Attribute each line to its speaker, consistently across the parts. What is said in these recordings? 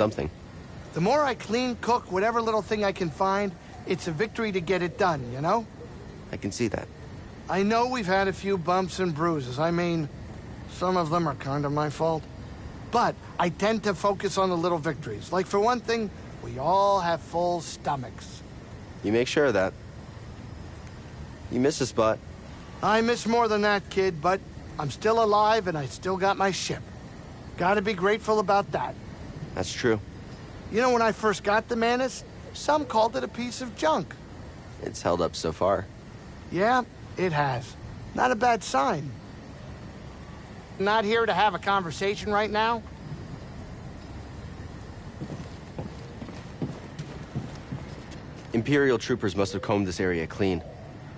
Speaker 1: something.
Speaker 2: The more I clean, cook, whatever little thing I can find, it's a victory to get it done, you know?
Speaker 1: I can see that.
Speaker 2: I know we've had a few bumps and bruises. I mean, some of them are kind of my fault. But I tend to focus on the little victories. Like, for one thing, we all have full stomachs.
Speaker 1: You make sure of that. You miss a spot.
Speaker 2: I miss more than that, kid, but I'm still alive and I still got my ship. Gotta be grateful about that.
Speaker 1: That's true.
Speaker 2: You know, when I first got the Manus, some called it a piece of junk.
Speaker 1: It's held up so far.
Speaker 2: Yeah, it has. Not a bad sign. Not here to have a conversation right now?
Speaker 1: Imperial troopers must have combed this area clean.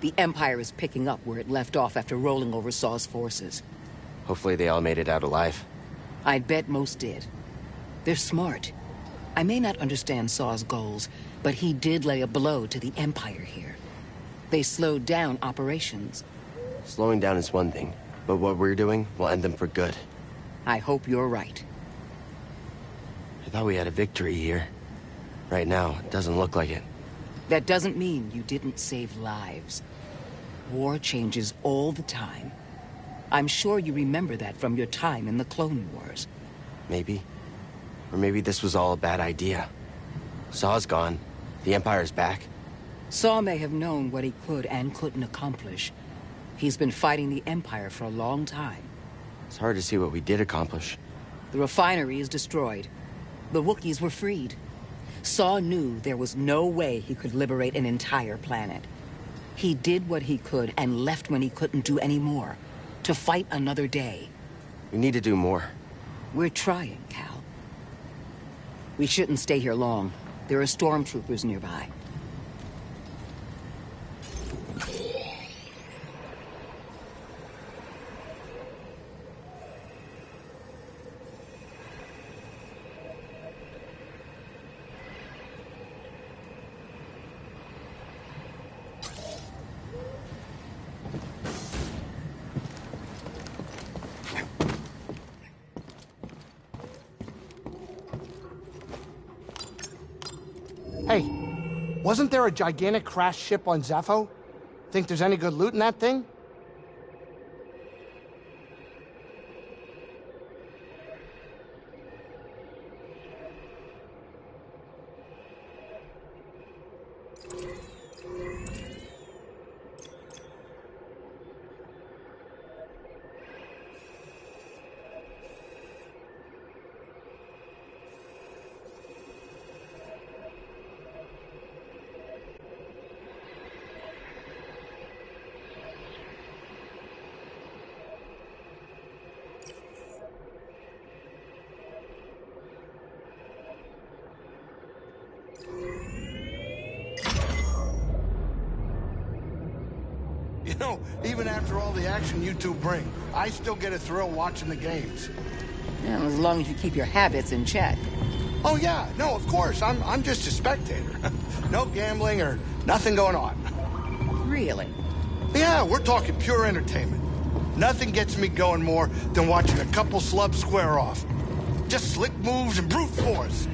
Speaker 3: The Empire is picking up where it left off after rolling over Saw's forces.
Speaker 1: Hopefully they all made it out alive.
Speaker 3: I'd bet most did. They're smart. I may not understand Saw's goals, but he did lay a blow to the Empire here. They slowed down operations.
Speaker 1: Slowing down is one thing, but what we're doing will end them for good.
Speaker 3: I hope you're right.
Speaker 1: I thought we had a victory here. Right now, it doesn't look like it.
Speaker 3: That doesn't mean you didn't save lives. War changes all the time. I'm sure you remember that from your time in the Clone Wars.
Speaker 1: Maybe. Or maybe this was all a bad idea. Saw's gone. The Empire's back.
Speaker 3: Saw may have known what he could and couldn't accomplish. He's been fighting the Empire for a long time.
Speaker 1: It's hard to see what we did accomplish.
Speaker 3: The refinery is destroyed. The Wookiees were freed. Saw knew there was no way he could liberate an entire planet. He did what he could and left when he couldn't do any more. To fight another day.
Speaker 1: We need to do more.
Speaker 3: We're trying, Cal. We shouldn't stay here long. There are stormtroopers nearby.
Speaker 2: Hey, wasn't there a gigantic crashed ship on Zepho? Think there's any good loot in that thing? You know, even after all the action you two bring, I still get a thrill watching the games.
Speaker 3: Yeah, as long as you keep your habits in check.
Speaker 2: Oh yeah, no, of course, I'm just a spectator. No gambling or nothing going on.
Speaker 3: Really?
Speaker 2: Yeah, we're talking pure entertainment. Nothing gets me going more than watching a couple slubs square off. Just slick moves and brute force.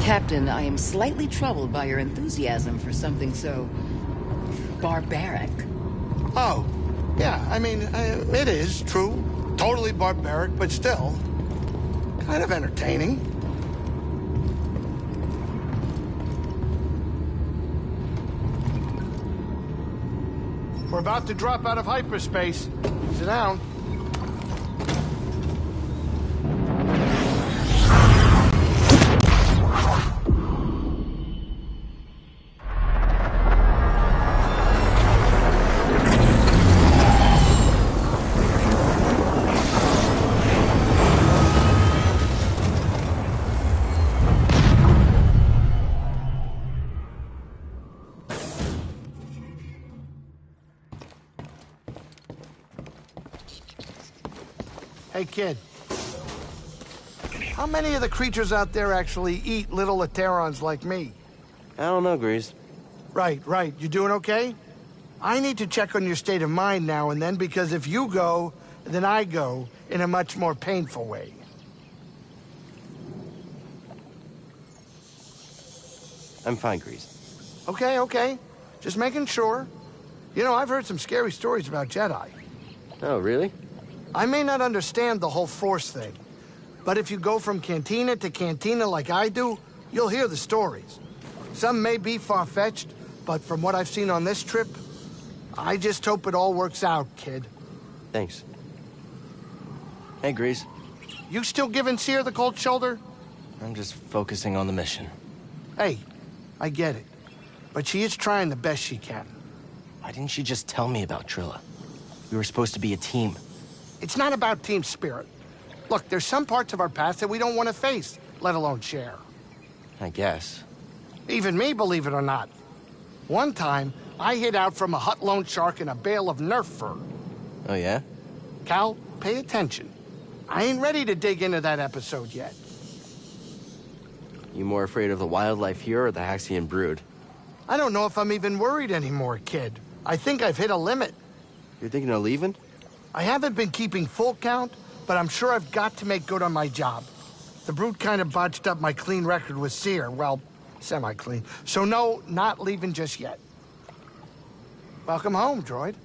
Speaker 3: Captain, I am slightly troubled by your enthusiasm for something so barbaric.
Speaker 2: Oh, yeah, I mean, it is true. Totally barbaric, but still kind of entertaining. We're about to drop out of hyperspace. Sit down. Hey, kid. How many of the creatures out there actually eat little Aterons like me?
Speaker 1: I don't know, Grease.
Speaker 2: Right. You doing okay? I need to check on your state of mind now and then, because if you go, then I go in a much more painful way.
Speaker 1: I'm fine, Grease.
Speaker 2: Okay, okay. Just making sure. You know, I've heard some scary stories about Jedi.
Speaker 1: Oh, really?
Speaker 2: I may not understand the whole Force thing, but if you go from cantina to cantina like I do, you'll hear the stories. Some may be far-fetched, but from what I've seen on this trip, I just hope it all works out, kid.
Speaker 1: Thanks. Hey, Grease.
Speaker 2: You still giving Seer the cold shoulder?
Speaker 1: I'm just focusing on the mission.
Speaker 2: Hey, I get it. But she is trying the best she can.
Speaker 1: Why didn't she just tell me about Trilla? We were supposed to be a team.
Speaker 2: It's not about team spirit. Look, there's some parts of our past that we don't want to face, let alone share.
Speaker 1: I guess.
Speaker 2: Even me, believe it or not. One time, I hid out from a hut loan shark in a bale of Nerf fur.
Speaker 1: Oh, yeah?
Speaker 2: Cal, pay attention. I ain't ready to dig into that episode yet.
Speaker 1: You more afraid of the wildlife here or the Haxian brood?
Speaker 2: I don't know if I'm even worried anymore, kid. I think I've hit a limit.
Speaker 1: You're thinking of leaving?
Speaker 2: I haven't been keeping full count, but I'm sure I've got to make good on my job. The brood kind of botched up my clean record with Seer. Well, semi-clean. So no, not leaving just yet. Welcome home, droid.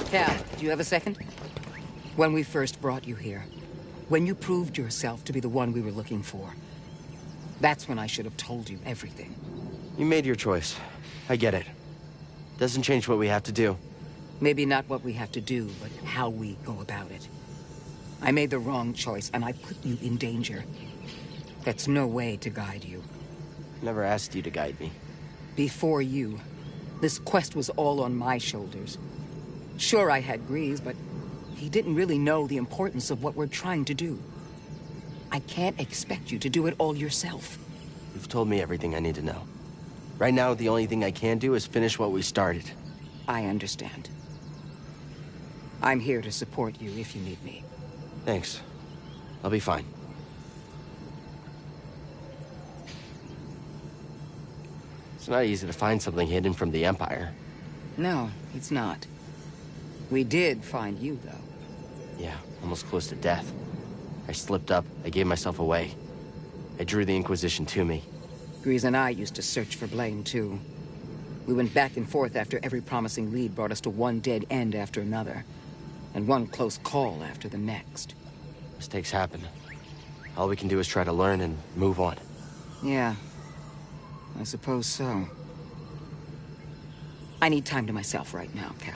Speaker 3: Cal, do you have a second? When we first brought you here, when you proved yourself to be the one we were looking for, that's when I should have told you everything.
Speaker 1: You made your choice. I get it. Doesn't change what we have to do.
Speaker 3: Maybe not what we have to do, but how we go about it. I made the wrong choice, and I put you in danger. That's no way to guide you.
Speaker 1: Never asked you to guide me.
Speaker 3: Before you, this quest was all on my shoulders. Sure, I had Grease, but he didn't really know the importance of what we're trying to do. I can't expect you to do it all yourself.
Speaker 1: You've told me everything I need to know. Right now, the only thing I can do is finish what we started.
Speaker 3: I understand. I'm here to support you if you need me.
Speaker 1: Thanks. I'll be fine. It's not easy to find something hidden from the Empire.
Speaker 3: No, it's not. We did find you, though.
Speaker 1: Yeah, almost close to death. I slipped up. I gave myself away. I drew the Inquisition to me.
Speaker 3: Grease and I used to search for blame, too. We went back and forth after every promising lead brought us to one dead end after another, and one close call after the next.
Speaker 1: Mistakes happen. All we can do is try to learn and move on.
Speaker 3: Yeah, I suppose so. I need time to myself right now, Cal.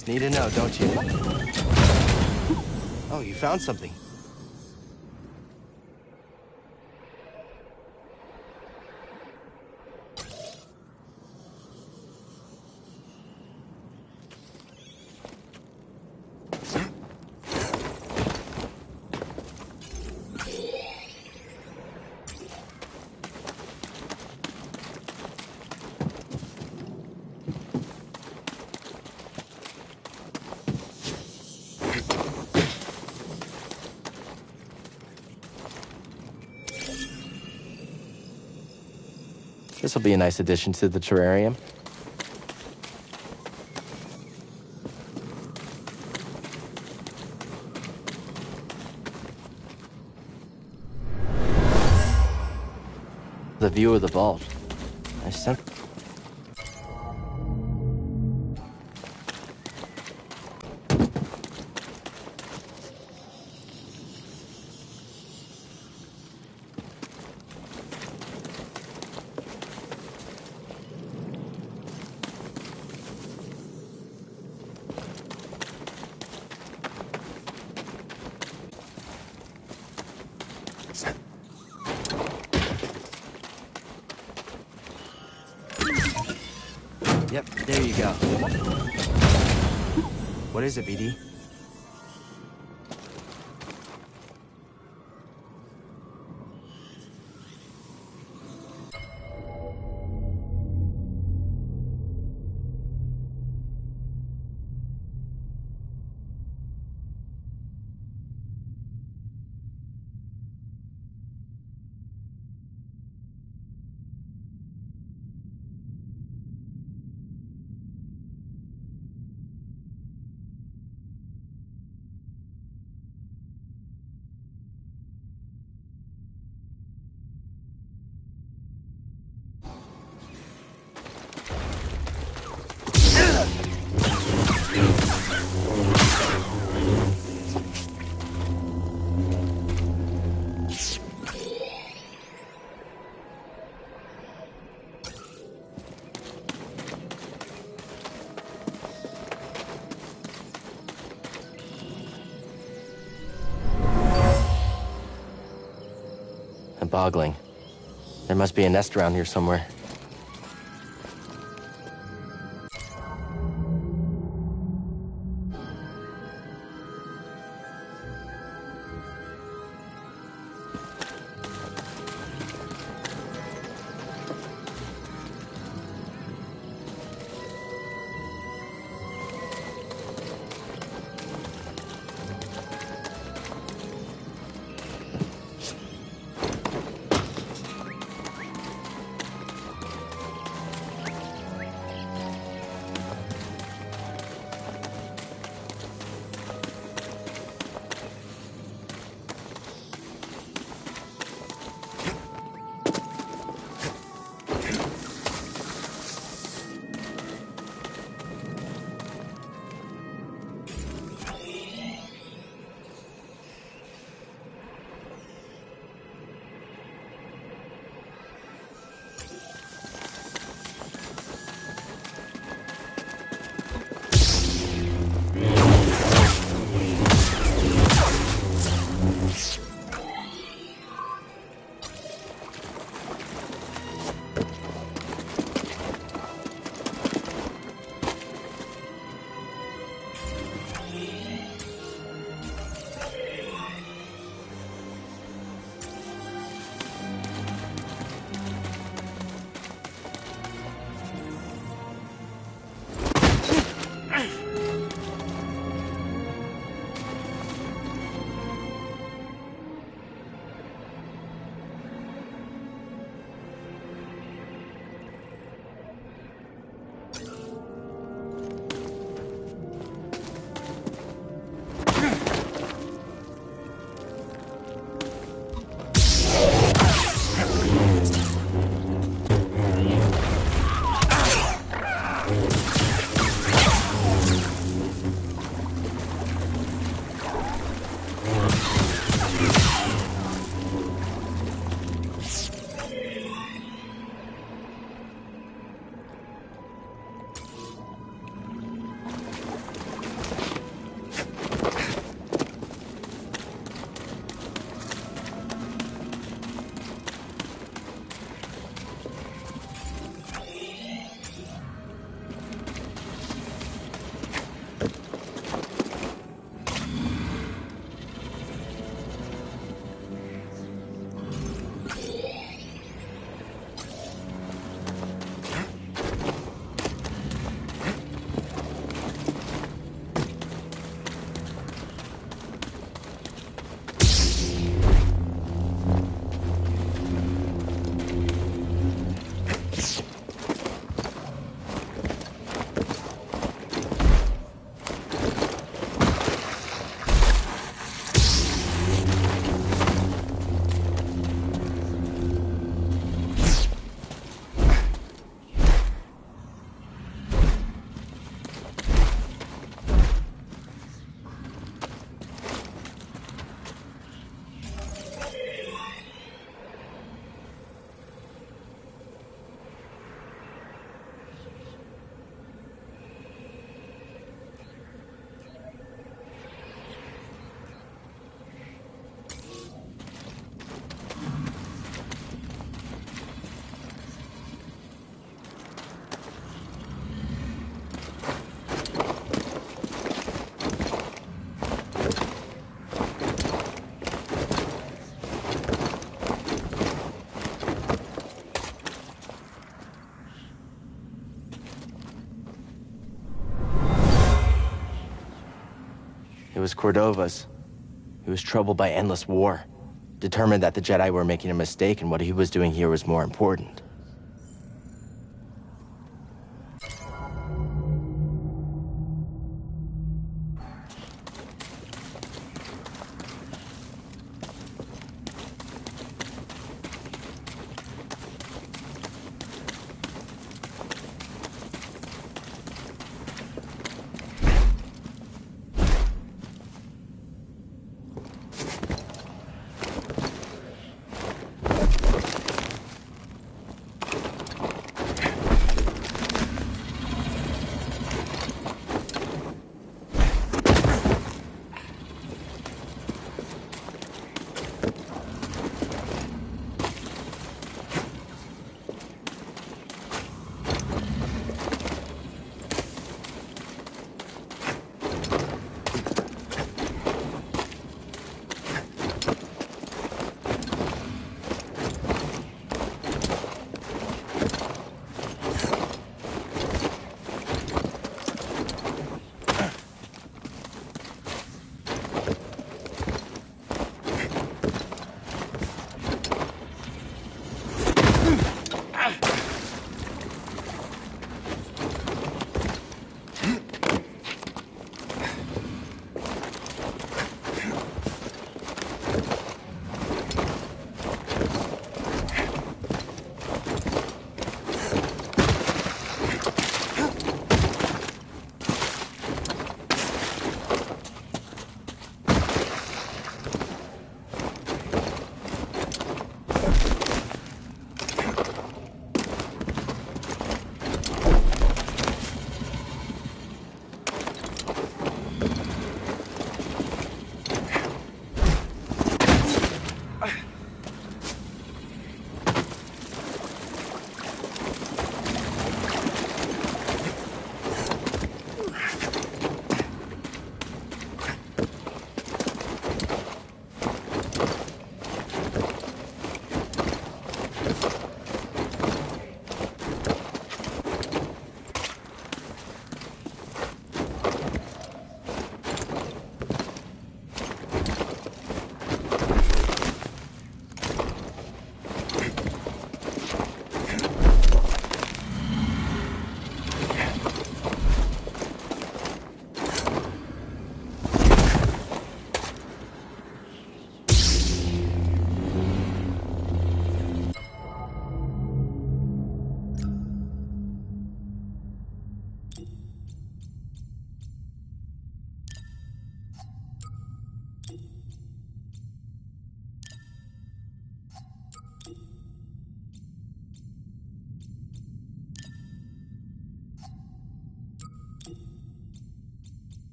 Speaker 1: just need to know, don't you? Oh, you found something. This will be a nice addition to the terrarium. The view of the vault. I sent. Yep, there you go. What is it, BD? Boggling. There must be a nest around here somewhere. It was Cordova's. He was troubled by endless war, determined that the Jedi were making a mistake and what he was doing here was more important.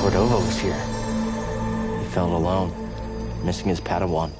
Speaker 1: Cordova was here. He felt alone, missing his Padawan.